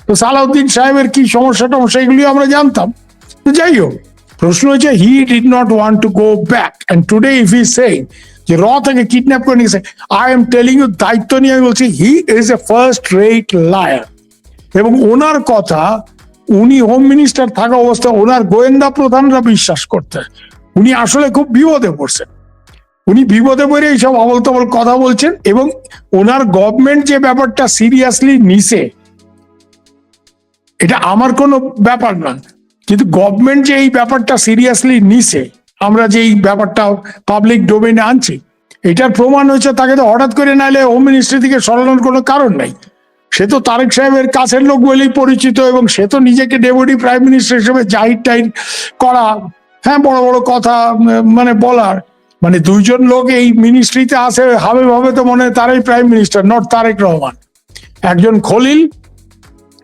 তো সালাউদ্দিন সাহেবের কি সমস্যা টমস্যা এগুলি আমরা জানতাম। তো যাই হোক, প্রশ্ন হচ্ছে he did not want to go back, and today if he saying যে র থেকে কিডন্যাপ করে নিয়েছে, আই এম টেলিং ইউ, দায়িত্ব নিয়ে আমি বলছি, he is a first rate liar. এবং ওনার কথা উনি হোম মিনিস্টার থাকা অবস্থায় ওনার গোয়েন্দা প্রধানরা বিশ্বাস করতে, উনি আসলে খুব বিপদে পড়ছেন। উনি বিপদে পড়ে এইসব আবল তাবল কথা বলছেন, এবং ওনার গভর্নমেন্ট যে ব্যাপারটা সিরিয়াসলি নিছে, এটা আমার কোনো ব্যাপার না, কিন্তু গভর্নমেন্ট যে এই ব্যাপারটা সিরিয়াসলি নিছে, আমরা যে এই ব্যাপারটা পাবলিক ডোমেইনে আনছি, এটার প্রমাণ হচ্ছে তাকে তো হঠাৎ করে নাইলে হোম মিনিস্ট্রি থেকে সরানোর কোনো কারণ নাই। সে তো তারেক সাহেবের কাছের লোক বলেই পরিচিত, এবং সে তো নিজেকে ডেপুটি প্রাইম মিনিস্টার হিসেবে জাহির টাহির করা, হ্যাঁ, বড় বড় কথা মানে বলার, মানে দুইজন লোক এই মিনিস্ট্রিতে আছে হবে ভাবে তো মনে হয় তারাই prime minister, not Tarique Rahman. একজন খলিল,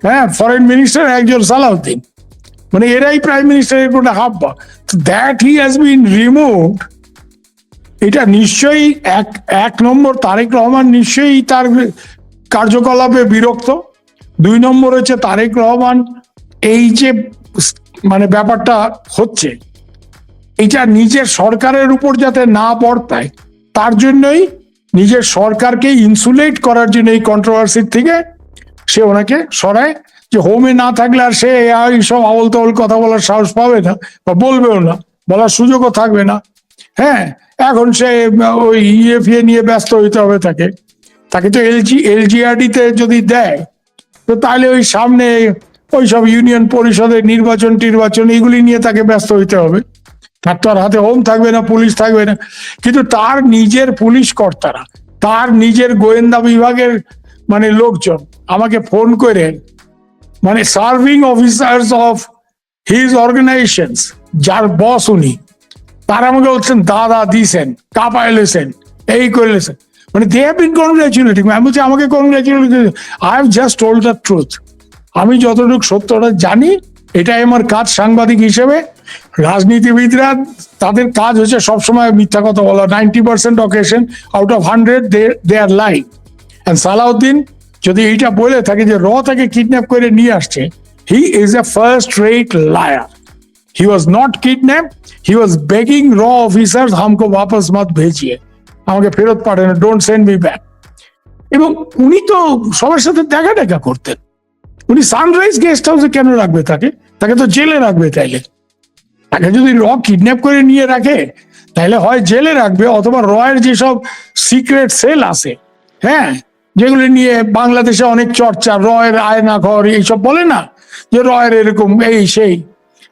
হ্যাঁ, ফরেন মিনিস্টার, একজন সালাউদ্দিন, মানে এরাই প্রাইম মিনিস্টারের কোনো হাব্বা। That he has been removed, এটা নিশ্চয়ই এক নম্বর তারেক রহমান নিশ্চয়ই তার কার্যকলাপে বিরক্ত। দুই নম্বর হচ্ছে তারেক রহমান এই যে মানে ব্যাপারটা হচ্ছে, এটা নিজের সরকারের উপর যাতে না বর্তায়, তার জন্যই নিজের সরকারকে ইনসুলেট করার জন্য এই কন্ট্রোভার্সির থেকে সে ওনাকে সরায়, যে হোমে না থাকলে আর সে এইসব আবল তাবল কথা বলার সাহস পাবে না, বা বলবেও না, বলার সুযোগও থাকবে না। হ্যাঁ, এখন সে ওই ইএফএ নিয়ে ব্যস্ত হইতে হবে তাকে। তাকে তো এলজিআরডিতে যদি দেয়, তো তাহলে ওই সামনে ওই সব ইউনিয়ন পরিষদের নির্বাচন এগুলি নিয়ে তাকে ব্যস্ত হইতে হবে। তার তো আর হাতে হোম থাকবে না, পুলিশ থাকবে না। কিন্তু তার নিজের পুলিশ কর্তারা, তার নিজের গোয়েন্দা বিভাগের মানে লোকজন আমাকে ফোন করে, মানে serving officers of his organizations, যার বস উনি, তারা আমাকে বলছেন দাদা দিছেন, কাপায় লেছেন, এই করে লেছেন, মানে দে হ্যাভ বিন কনগ্রাচুলেটিং। আমি বলছি আমাকে congratulate, I have just told the truth. আমি যতটুকু সত্যটা জানি, এটাই আমার কাজ সাংবাদিক হিসেবে। রাজনীতিবিদরা তাদের কাজ হচ্ছে সবসময় মিথ্যা কথা বলা, 90% occasion out of 100 they are lying. And Salahuddin যদি এইটা বলে থাকে যে র থেকে কিডন্যাপ করে নিয়ে আসছে, he is a first rate liar. He was not kidnapped. He was begging raw officers, हमको वापस मत भेजिए, আমাকে ফেরত পাঠান, ডোন্ট সেন্ড মি ব্যাক। এবং উনি তো সবার সাথে দেখা করতেন। উনি সানরাইজ গেস্ট হাউসে কেন রাখবে তাকে? তাকে তো জেলে রাখবে। তাইলে তাকে যদি র কিডন্যাপ করে নিয়ে রাখে, তাহলে হয় জেলে রাখবে, অথবা রয়ের যেসব সিক্রেট সেল আছে, হ্যাঁ, যেগুলি নিয়ে বাংলাদেশে অনেক চর্চা, রয়ের আয়না ঘর এইসব বলে না, যে রয়ের এরকম এই সেই,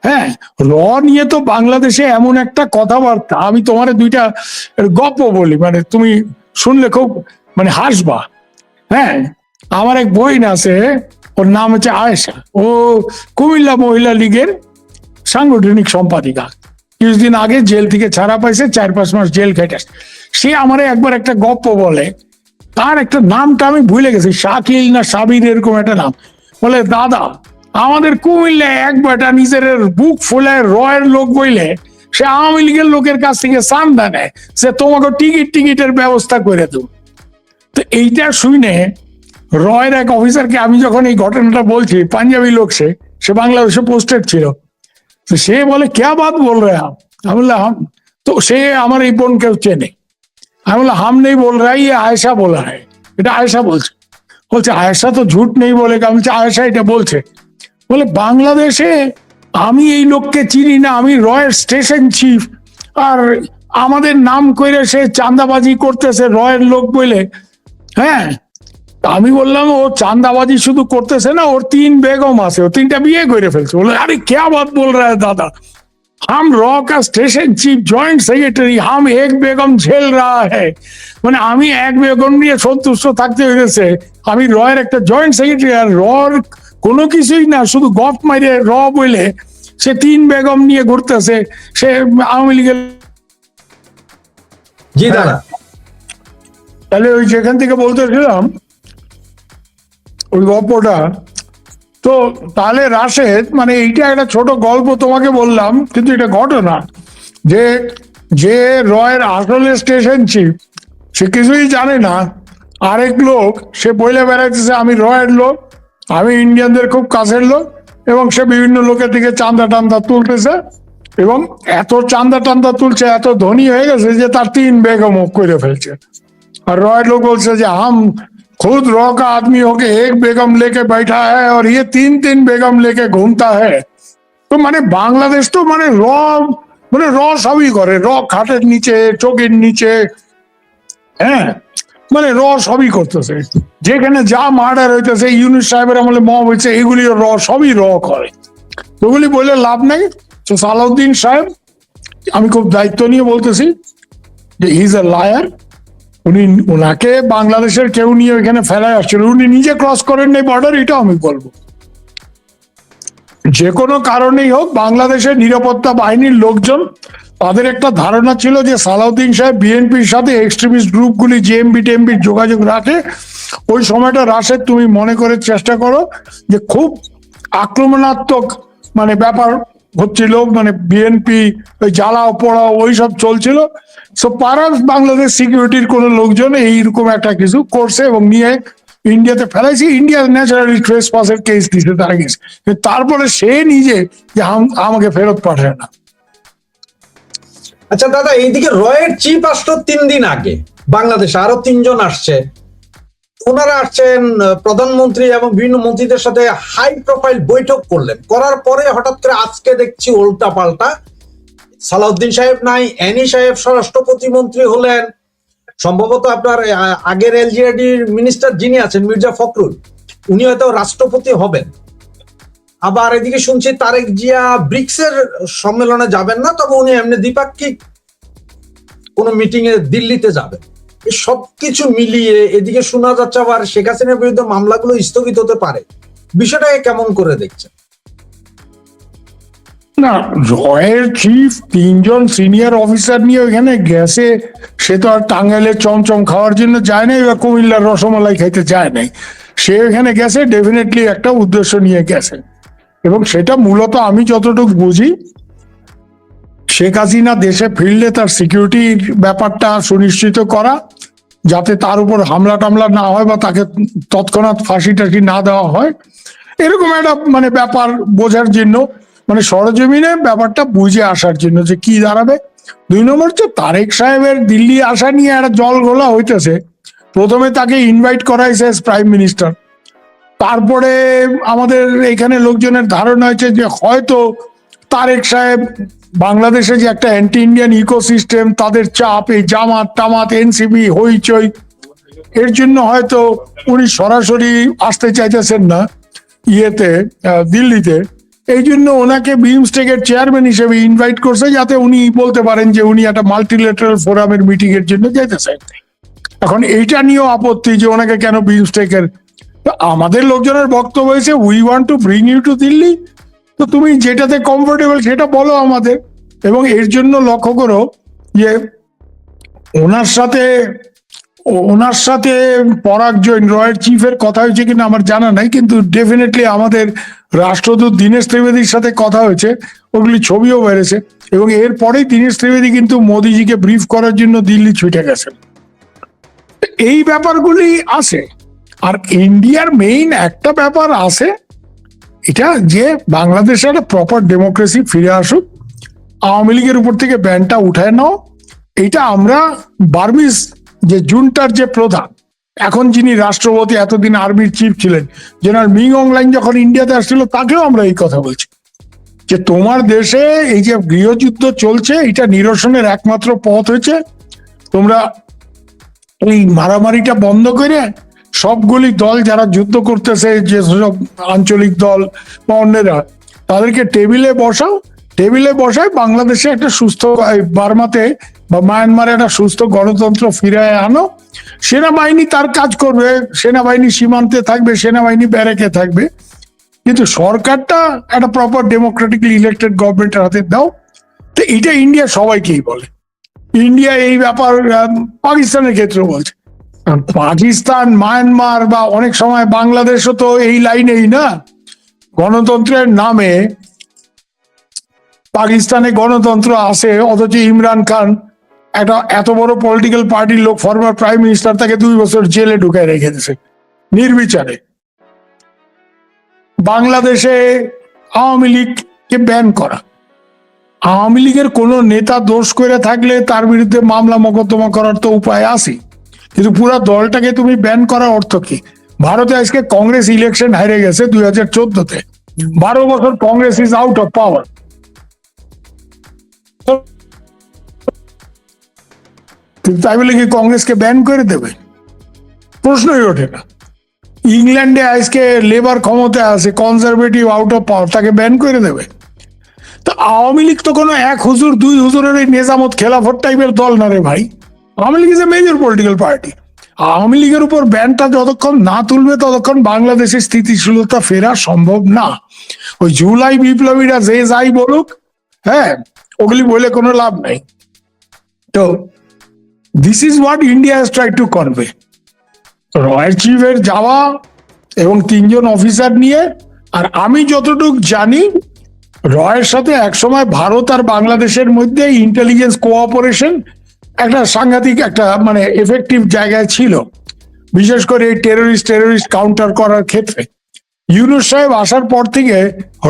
হ্যাঁ, র নিয়ে তো বাংলাদেশে এমন একটা কথাবার্তা, আমি তোমার দুইটা গল্প বলি, মানে তুমি শুনলে খুব মানে হাসবা। হ্যাঁ, আমার এক বোন আছে, ওর নাম হচ্ছে আয়েশা, ও কুমিল্লা মহিলা লীগের সাংগঠনিক সম্পাদিকা। কিছুদিন আগে জেল থেকে ছাড়া পাইছে, 4-5 মাস জেল খেটে। সে আমারে একবার একটা গল্প বলে, তার একটা নামটা আমি ভুলে গেছি, শাকিল না সাবির এরকম একটা নাম। বলে দাদা, আমাদের কুমিল্লা এক বেটা নিজের বুক ফুলে রয়ের লোক বইলে সে আওয়ামী লীগের লোকের কাছ থেকে চান্দা নেয়, সে তোমাকে টিকিটের ব্যবস্থা করে দেব। তো এইটা শুনে রয়ের এক অফিসারকে আমি যখন এই ঘটনাটা বলছি, পাঞ্জাবি লোক, সে বাংলাদেশে পোস্টেড ছিল, তো সে বলে ক্যা বাত বল রে আপ? আমি বললাম হাম, তো সে আমার এই বোনকেও চেনে। আমি বললাম হাম নেই বল রা, ইয়ে আয়েশা বলা হয়, এটা আয়েশা বলছে। বলছে আয়েশা তো ঝুট নেই বলে, আমি বলছি আয়েশা এটা বলছে। বলে বাংলাদেশে আমি এই লোককে চিনি না, আমি রয়ের স্টেশন চিফ, আর আমাদের নাম করে সে চাঁদাবাজি করতেছে রয়ের লোক বলে। হ্যাঁ, আমি বললাম ও চাঁদাবাজি শুধু করতেছে না, ওর 3 বেগম আছে, ও 3টা বিয়ে করে ফেলছে। বলে আরে ক্যা বাত বল রা দাদা, হাম র কা স্টেশন চিফ জয়েন্ট সেক্রেটারি, হাম এক বেগম ঝেল রা হ্যায়, মানে আমি এক বেগম নিয়ে সন্তুষ্ট থাকতে হয়েছে, আমি রয়ের একটা জয়েন্ট সেক্রেটারি, আর রর কোনো কিছুই না, শুধু গপ মাইরে র বলে সে 3 বেগম নিয়ে ঘুরতেছে, সে আওয়ামী লীগের। জি দাদা, তাহলে ওই যেখান থেকে বলতেছিলাম ওই গল্পটা, তো তাহলে রাশেদ, মানে এইটা একটা ছোট গল্প তোমাকে বললাম, কিন্তু এটা ঘটনা যে যে রয়ের আসলে স্টেশন চিফ, সে কিছুই জানে না, আরেক লোক সে বইলে বেড়াইতেছে আমি রয়ের লোক, আমি ইন্ডিয়ানদের খুব কাছের লোক, এবং সে বিভিন্ন লোকের দিকে চান্দা টান্দা তুলতেছে, এবং এত চান্দা টান্দা তুলছে, এত ধনী হয়ে গেছে যে তার 3 বেগম করে ফেলছে। और रॉय लोग बोलते हैं हम खुद रॉ का आदमी होके 1 बेगम लेके बैठा है और ये 3 बेगम लेके घूमता है। তো মানে বাংলাদেশ তো মানে র সবই করে, র খাটের নিচে, চোখের নিচে, হ্যাঁ, মানে র সবই করতেছে। যেখানে যা মার্ডার হইতেছে, ইউনুস সাহেবের আমলে মব হয়েছে, এগুলিও সবই র করে। ওগুলি বলে লাভ নাই। তো সালাউদ্দিন সাহেব, আমি খুব দায়িত্ব নিয়ে বলতেছি যে ইজ এ লায়ার। ওনাকে বাংলাদেশের কেউ নিয়ে ওইখানে ফেলায় আসছিল, উনি নিজে ক্রস করেন নাই বর্ডার, এটাও আমি বলবো। যে কোনো কারণেই হোক, বাংলাদেশের নিরাপত্তা বাহিনীর লোকজন, তাদের একটা ধারণা ছিল যে সালাউদ্দিন সাহেব বিএনপির সাথে এক্সট্রিমিস্ট গ্রুপগুলি জেএমবি টেমবির যোগাযোগ রাখে। ওই সময়টা রাশেদ তুমি মনে করে চেষ্টা করো যে খুব আক্রমণাত্মক মানে ব্যাপার হচ্ছিল, মানে বিএনপি ওই জ্বালাও পোড়াও ওইসব চলছিল। সো পারাস বাংলাদেশ সিকিউরিটির কোন লোকজন এইরকম একটা কিছু করছে এবং নিয়ে ইন্ডিয়াতে ফেলাইছি। ইন্ডিয়া ন্যাচারালি ট্রেস পাসের কেস দিতে তারা গেছে, তারপরে সে নিজে যে আমাকে ফেরত পাঠায় না। আচ্ছা দাদা, এইদিকে রয়ের চিফ আসলো 3 দিন আগে বাংলাদেশে, আরো 3 জন আসছে। ওনারা আসছেন প্রধানমন্ত্রী এবং বিভিন্ন মন্ত্রীদের সাথে হাই প্রোফাইল বৈঠক করলেন, করার পরে হঠাৎ করে আজকে দেখছি উল্টা পাল্টা। সালাউদ্দিন সাহেব নাই, অ্যানি সাহেব স্বরাষ্ট্র প্রতিমন্ত্রী হলেন, সম্ভবত আপনার আগের এলজিআরডির মিনিস্টার যিনি আছেন মির্জা ফখরুল, উনি হয়তো রাষ্ট্রপতি হবেন। আবার এদিকে শুনছি তারেক জিয়া ব্রিক্সের সম্মেলনে যাবেন না, তবে উনি এমনি দ্বিপাক্ষিক কোন মিটিং এ দিল্লিতে যাবেন। এই সবকিছু মিলিয়ে এদিকে শোনা যাচ্ছে আবার শেখ হাসিনার বিরুদ্ধে মামলাগুলো স্থগিত হতে পারে। বিষয়টাকে কেমন করে দেখছেন? না, রয়ের চিফ 3 জন সিনিয়র অফিসার নিয়ে ওইখানে গেছে, সে তো আর টাঙ্গাইলের চমচম খাওয়ার জন্য যায় নাই বা কুমিল্লার রসমালাই খাইতে যায় নাই। সে ওইখানে গেছে ডেফিনেটলি একটা উদ্দেশ্য নিয়ে গেছে, এবং সেটা মূলত আমি যতটুকু বুঝি, শেখ হাসিনা দেশে ফিরলে তার সিকিউরিটির ব্যাপারটা সুনিশ্চিত করা, যাতে তার উপর হামলা টামলা না হয় বা তাকে তৎক্ষণাৎ ফাঁসি টাসি না দেওয়া হয়, এরকম একটা মানে ব্যাপার বোঝার জন্য, মানে সরজমিনে ব্যাপারটা বুঝে আসার জন্য যে কি দাঁড়াবে। 2 নম্বর হচ্ছে তারেক সাহেবের দিল্লি আসা নিয়ে একটা জল ঘোলা হইতেছে। প্রথমে তাকে ইনভাইট করা হয়েছে প্রাইম মিনিস্টার, তারপরে আমাদের এখানে লোকজনের ধারণা হয়েছে যে হয়তো তারেক সাহেব বাংলাদেশে যে একটা অ্যান্টি ইন্ডিয়ান ইকোসিস্টেম, তাদের চাপ, এই জামাত টামাত এনসিপি হইচই, এর জন্য হয়তো উনি সরাসরি আসতে চাইতেছেন না ইয়েতে দিল্লিতে। এই জন্য ওনাকে বিমস্টেকের চেয়ারম্যান হিসেবে ইনভাইট করছে, যাতে উনি বলতে পারেন যে উনি একটা মাল্টিলেটারাল ফোরামের মিটিং এর জন্য যেতেছেন। এখন এইটা নিয়েও আপত্তি যে ওনাকে কেন বিমস্টেকের। আমাদের লোকজনের বক্তব্য হয়েছে we want to bring you to Delhi, তো তুমি যেটাতে কমফোর্টেবল সেটা বলো আমাদের। এবং এর জন্য লক্ষ্য করো যে ওনার সাথে পরাগ জৈন রয়ের চিফের কথা হয়েছে কিনা আমার জানা নাই, কিন্তু ডেফিনেটলি আমাদের রাষ্ট্রদূত দীনেশ ত্রিবেদীর সাথে কথা হয়েছে, ওগুলি ছবিও বেড়েছে। এবং এরপরেই দীনেশ ত্রিবেদী কিন্তু মোদিজিকে ব্রিফ করার জন্য দিল্লি ছুটে গেছেন। এই ব্যাপারগুলি আছে। আর ইন্ডিয়ার মেইন একটা ব্যাপার আছে, এটা যে বাংলাদেশে একটা প্রপার ডেমোক্রেসি ফিরে আসুক, আওয়ামী লীগের উপর থেকে ব্যানটা উঠায় নাও। এটা আমরা বার্মিজ যে জুনটার যে প্রধান, এখন যিনি রাষ্ট্রপতি, এতদিন আর্মির চিফ ছিলেন, জেনারেল মিং অংলাইন যখন ইন্ডিয়াতে আসছিল, তাকেও আমরা এই কথা বলছি যে তোমার দেশে এই যে গৃহযুদ্ধ চলছে, এটা নিরসনের একমাত্র পথ হয়েছে তোমরা এই মারামারিটা বন্ধ করে সবগুলি দল যারা যুদ্ধ করতেছে, যে সব আঞ্চলিক দল বা অন্যরা, তাদেরকে টেবিলে বসায় বাংলাদেশে একটা সুস্থ, বার্মাতে বা মায়ানমারে একটা সুস্থ গণতন্ত্র ফিরে আনো। সেনাবাহিনী তার কাজ করবে, সেনাবাহিনী সীমান্তে থাকবে, সেনাবাহিনী ব্যারেকে থাকবে, কিন্তু সরকারটা একটা প্রপার ডেমোক্রেটিকলি ইলেক্টেড গভর্নমেন্টের হাতে দাও। তো এটা ইন্ডিয়া সবাইকেই বলে। ইন্ডিয়া এই ব্যাপার পাকিস্তানের ক্ষেত্রে বলছে। পাকিস্তান, মায়ানমার বা অনেক সময় বাংলাদেশও তো এই লাইনেই না, গণতন্ত্রের নামে পাকিস্তানে গণতন্ত্র আছে, অথচ ইমরান খান একটা এত বড় পলিটিক্যাল পার্টির লোক, ফরমার প্রাইম মিনিস্টার, তাকে 2 বছর জেলে ঢুকায় রেখে দিয়েছে নির্বিচারে। বাংলাদেশে আওয়ামী লীগকে ব্যান করা। আওয়ামী লীগের কোন নেতা দোষ করে থাকলে তার বিরুদ্ধে মামলা মোকদ্দমা করার তো উপায় আছে, কিন্তু পুরো দলটাকে তুমি ব্যান করার অর্থ কি? ভারতে আজকে কংগ্রেস ইলেকশন হেরে গেছে 2014-তে, 12 বছর Congress is out of power. তাই বলে কি কংগ্রেসকে ব্যান করে দেবে? প্রশ্নই ওঠে না। ইংল্যান্ডে আজকে লেবার ক্ষমতায় আছে, কনজারভেটিভ আউট অফ পাওয়ার, তাকে ব্যান করে দেবে? তো আওয়ামী লীগ তো কোনো এক হুজুর দুই হুজুরের এই নিজামত খেলাফত টাইপের দল না রে ভাই। Awami League is a major political party. Awami লীগের উপর ব্যানটা যতক্ষণ না তুলবে ততক্ষণ বাংলাদেশের স্থিতিশীলতা ফেরা সম্ভব না। ওই জুলাই বিপ্লবীরা যে যাই বলুক, হ্যাঁ, ওগুলি বলে কোনো লাভ নাই। তো this is what India has tried to convey. Royal চিফের যাওয়া এবং 3 জন অফিসার নিয়ে, আর আমি যতটুকু জানি রয়ের সাথে একসময় ভারত আর বাংলাদেশের মধ্যে ইন্টেলিজেন্স কোঅপারেশন একটা সাংঘাতিক একটা মানে এফেক্টিভ জায়গায় ছিল, বিশেষ করে এই টেররিস্ট কাউন্টার করার ক্ষেত্রে। ইউনূস সাহেব আসার পর থেকে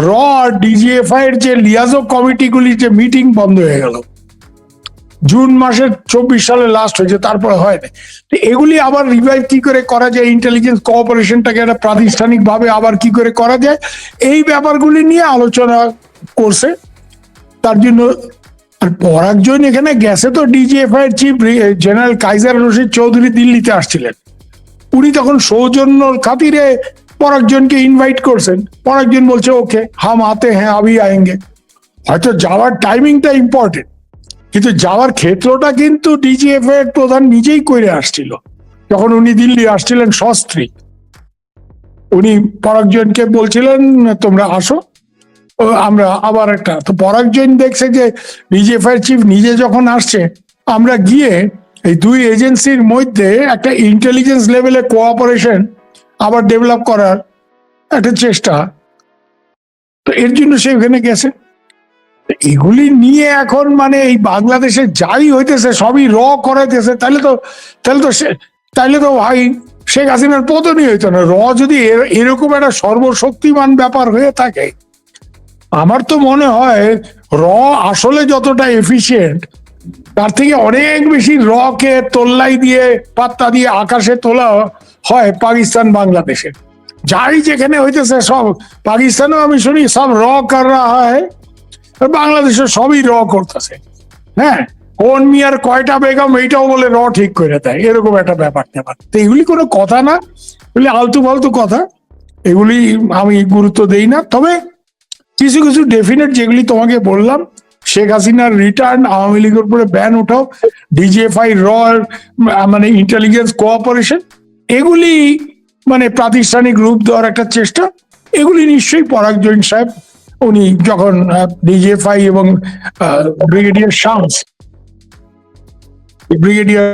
র আর ডিজিএফআই এর যে লিয়াজো কমিটিগুলির যে মিটিং বন্ধ হয়ে গেল। জুন মাসের 24 সালে লাস্ট হয়েছে, তারপরে হয় না। এগুলি আবার রিভাইভ কি করে করা যায়, ইন্টেলিজেন্স কোঅপারেশনটাকে একটা প্রাতিষ্ঠানিক ভাবে আবার কি করে করা যায়, এই ব্যাপারগুলি নিয়ে আলোচনা করছে। তার জন্য আর পরাগজন এখানে গেছে তো ডিজিএফআই এর chief general Kaiser Rashid Chowdhury দিল্লিতে আসছিলেন, উনি তখন সৌজন্যর খাতিরে পরাগজনকে ইনভাইট করছেন। পরাগজন বলছে ওকে হাম আতে হ্যাঁ আবি আয়েঙ্গে। হয়তো যাওয়ার টাইমিংটা ইম্পর্টেন্ট, কিন্তু যাওয়ার ক্ষেত্রটা কিন্তু ডিজিএফআই এর প্রধান নিজেই করে আসছিল। যখন উনি দিল্লি আসছিলেন সস্ত্রী, উনি পরাগজনকে বলছিলেন তোমরা আসো, আমরা আবার একটা। তো পরাগজন দেখছে যে ডিজিএফআই এর চিফ নিজে যখন আসছে, আমরা গিয়ে এই দুই এজেন্সির মধ্যে একটা ইন্টেলিজেন্স লেভেলে কোঅপারেশন আবার ডেভেলপ করার একটা চেষ্টা, তো এর জন্য সে ওখানে গেছে। এগুলি নিয়ে এখন মানে এই বাংলাদেশে যাই হইতেছে সবই র করাইতেছে, তাইলে তো ভাই শেখ হাসিনার পতনই হইতো না। র যদি এরকম একটা সর্বশক্তিমান ব্যাপার হয়ে থাকে, আমার তো মনে হয় র আসলে যতটা এফিশিয়েন্ট তার থেকে অনেক বেশি র কে তোল্লাই দিয়ে পাত্তা দিয়ে আকাশে তোলা হয় পাকিস্তান বাংলাদেশে। যাই যেখানে হইতেছে সব, পাকিস্তানেও আমি শুনি সব র কর রাহা হয়, বাংলাদেশে সবই র করতেছে। হ্যাঁ, কোন মিয়ার কয়টা বেগম এইটাও বলে র ঠিক করে দেয়, এরকম একটা ব্যাপার ট্যাপার। তো এগুলি কোনো কথা না, এগুলি আলতু ফালতু কথা, এগুলি আমি গুরুত্ব দেই না। তবে কিছু কিছু ডেফিনেট যেগুলি তোমাকে বললাম, শেখ হাসিনার রিটার্ন, আওয়ামী লীগের উপরে ব্যান উঠাও, ডিজিএফআই র মানে ইন্টেলিজেন্স কোঅপারেশন, এগুলি মানে প্রাতিষ্ঠানিক রূপ দেওয়ার একটা চেষ্টা, এগুলি নিশ্চয়ই পরাগজন সাহেব উনি যখন ডিজিএফআই এবং brigadier Shams, brigadier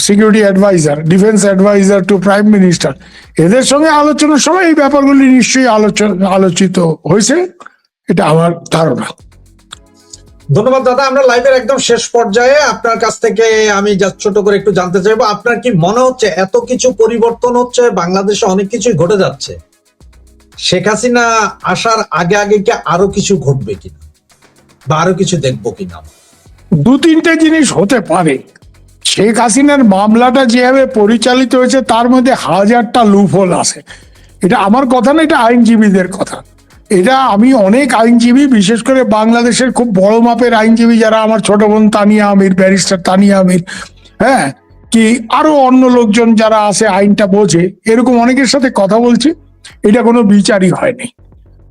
security adviser, defence adviser to prime minister, এদের সঙ্গে আলোচনার সময় এই ব্যাপারগুলি নিশ্চয়ই আলোচিত হয়েছে, এটা আমার ধারণা। ধন্যবাদ দাদা। আমরা লাইভের একদম শেষ পর্যায়ে, আপনার কাছ থেকে আমি ছোট করে একটু জানতে চাইবো, আপনার কি মনে হচ্ছে এত কিছু পরিবর্তন হচ্ছে বাংলাদেশে, অনেক কিছুই ঘটে যাচ্ছে, শেখ হাসিনা আসার আগে আগে কি আরো কিছু ঘটবে কিনা বা আরো কিছু দেখবো কিনা? 2-3টে জিনিস হতে পারে। শেখ হাসিনার মামলাটা যেভাবে পরিচালিত হয়েছে তার মধ্যে 1000টা লুপহোল আছে। এটা আমার কথা না, এটা আইনজীবীদের কথা। এটা আমি অনেক আইনজীবী, বিশেষ করে বাংলাদেশের খুব বড় মাপের আইনজীবী যারা, আমার ছোট বোন তানিয়া আমির, ব্যারিস্টার তানিয়া আমির, হ্যাঁ, কি আরো অন্য লোকজন যারা আছে আইনটা বোঝে, এরকম অনেকের সাথে কথা বলছি, এটা কোনো বিচারই হয়নি।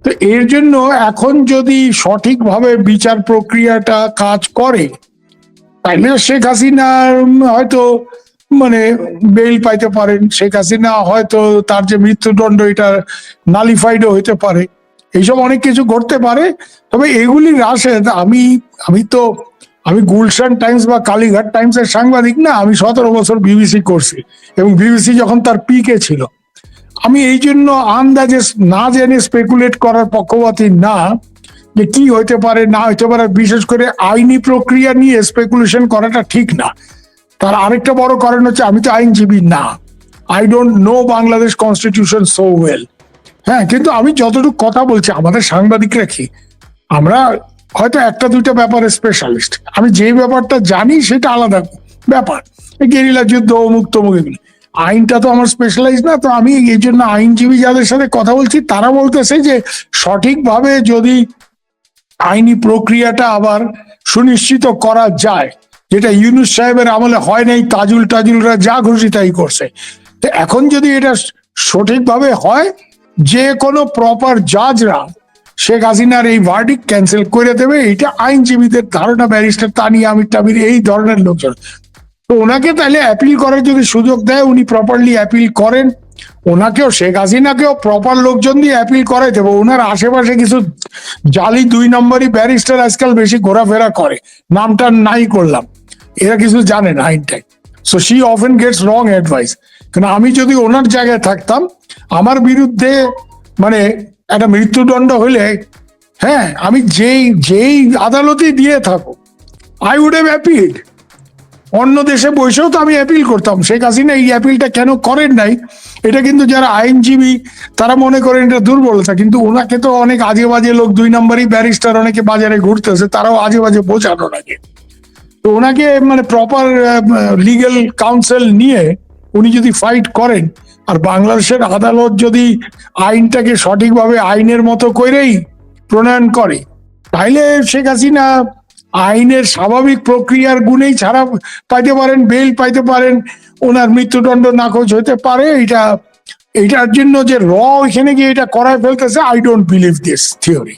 তো এর জন্য এখন যদি সঠিকভাবে বিচার প্রক্রিয়াটা কাজ করে, তাইলে শেখ হাসিনা হয়তো মানে বেইল পাইতে পারেন, শেখ হাসিনা হয়তো তার যে মৃত্যুদণ্ড এটা নালিফাইডও হইতে পারে, এইসব অনেক কিছু ঘটতে পারে। তবে এগুলি রাশেদ, আমি গুলশান টাইমস বা কালীঘাট টাইমসের সাংবাদিক না, আমি 17 বছর বিবিসি করছি, এবং বিবিসি যখন তার পিকে ছিল। আমি এই জন্য আন্দাজে না জেনে স্পেকুলেট করার পক্ষপাতী না, যে কি হইতে পারে না হইতে পারে, বিশেষ করে আইনি প্রক্রিয়া নিয়ে স্পেকুলেশন করাটা ঠিক না। তার আরেকটা বড় কারণ হচ্ছে আমি তো আইনজীবী না, I don't know Bangladesh constitution so well. হ্যাঁ, কিন্তু আমি যতটুকু কথা বলছি, আমাদের সাংবাদিকরা কি, আমরা হয়তো একটা দুইটা ব্যাপারে স্পেশালিস্ট, আমি যে ব্যাপারটা জানি সেটা আলাদা ব্যাপার, গেরিলা যুদ্ধ অমুক তমুক এগুলো, আইনটা তো আমার স্পেশালাইজ না। তো আমি এই জন্য আইনজীবী যাদের সাথে কথা বলছি তারা বলতেছে যে সঠিকভাবে যদি আইনি প্রক্রিয়াটা আবার সুনিশ্চিত করা যায়, যেটা ইউনূস সাহেবের আমলে হয় নাই, তাজুলরা যা খুশি তাই করছে, তো এখন যদি এটা সঠিকভাবে হয়, যে কোনো প্রপার জাজরা শেখ হাসিনার এই ভার্ডিক্ট ক্যান্সেল করে দেবে, এটা আইনজীবীদের ধারণা, ব্যারিস্টার তানি আমির টামির এই ধরনের লোকজন। তো ওনাকে তাহলে অ্যাপিল করার যদি সুযোগ দেয়, উনি প্রপারলি অ্যাপিল করেন, ওনাকেও শেখ হাসিনাকেও প্রপার লোকজন দিয়ে অ্যাপিল করাই দেবো। ওনার আশেপাশে কিছু জালি 2 নম্বরই ব্যারিস্টার আজকাল বেশি ঘোরাফেরা করে, নামটা নাই করলাম, এরা কিছু জানে না আইনটাই, so she often gets wrong advice. কারণ আমি যদি ওনার জায়গায় থাকতাম, আমার বিরুদ্ধে মানে একটা মৃত্যুদণ্ড হইলে, হ্যাঁ, আমি যেই আদালতেই দিয়ে থাকো, আই উড হ্যাভ অ্যাপিলড। অন্য দেশে বসেও তো আমি অ্যাপিল করতাম। শেখ হাসিনা এই অ্যাপিলটা কেন করেন নাই, এটা কিন্তু যারা আইনজীবী তারা মনে করেন এটা দুর্বলতা, কিন্তু ওনাকে তো অনেক আজে বাজে লোক, 2 নম্বরই ব্যারিস্টার অনেকে বাজারে ঘুরতেছে, তারাও আজে বাজে বোঝানো ওনাকে। তো ওনাকে মানে প্রপার লিগ্যাল কাউন্সিল নিয়ে উনি যদি ফাইট করেন, আর বাংলাদেশের আদালত যদি আইনটাকে সঠিকভাবে আইনের মতো করেই প্রণয়ন করে, তাইলে শেখ হাসিনা আইনের স্বাভাবিক প্রক্রিয়ার গুণেই ছাড়া পাইতে পারেন, বেল পাইতে পারেন, ওনার মৃত্যুদণ্ড নাকচ হইতে পারে। এটার জন্য যে এখানে গিয়ে এটা করায় ফেলতেছে, I don't believe this theory.